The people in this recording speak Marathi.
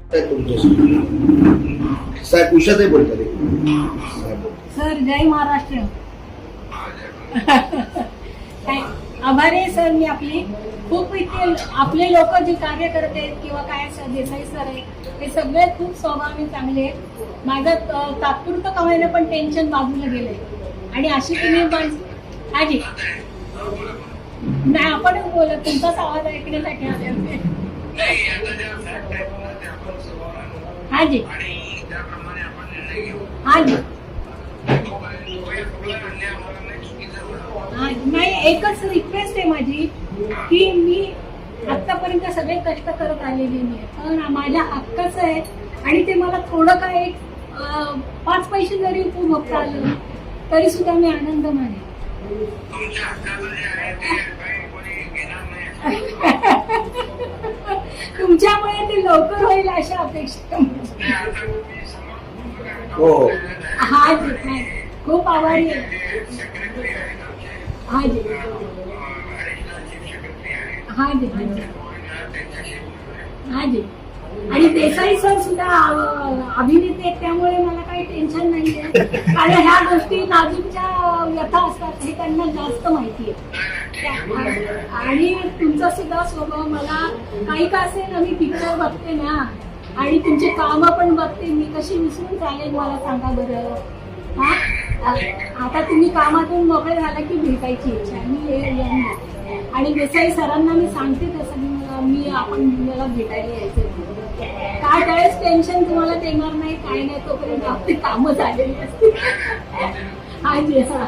तुमच्याशी साहेब उषाताई बोलतात. सर जय महाराष्ट्र. आभारी आहे सर मी आपली. खूप इथे आपले लोक जे कार्य करत आहेत किंवा काय देसाई सर आहे ते सगळे खूप स्वभावाने चांगले आहेत. माझं तात्पुरतं कमायला पण टेन्शन बाजूला गेलंय आणि अशी तुम्ही हाजी नाही आपण बोलत तुमचाच आवाज ऐकण्यासाठी आले होते. हाजी हाजी नाही एकच रिक्वेस्ट आहे माझी की मी आतापर्यंत सगळे कष्ट करत आलेली नाही पण माझ्या हक्काचं आहे आणि ते मला थोडं काय एक 5 पैसे जरी उपभोगता आलं तरी सुद्धा मी आनंद मानेन. तुमच्यामुळे ते लवकर होईल अशा अपेक्षा. हो हा जी खूप आभारी आहे. हा जी हा जी हा जी आणि देसाई सर सुद्धा अभिनेते आहेत त्यामुळे मला काही टेन्शन नाहीये कारण ह्या गोष्टी नाजूकच्या व्यथा असतात हे त्यांना जास्त माहिती आहे. आणि तुमचा सुद्धा स्वभाव मला काही का असेल मी पिक्चर बघते ना आणि तुमचे काम पण बघते मी कशी विसरून चालेल मला सांगा बरं. हा आता तुम्ही कामातून मोकळे झाला की भेटायची इच्छा आणि देसाई सरांना मी सांगते तसं मी आपण मला भेटायला यायचं काय त्यावेळेस टेन्शन तुम्हाला देणार नाही काय नाही तोपर्यंत आपली कामं झालेली असते. हा जी हा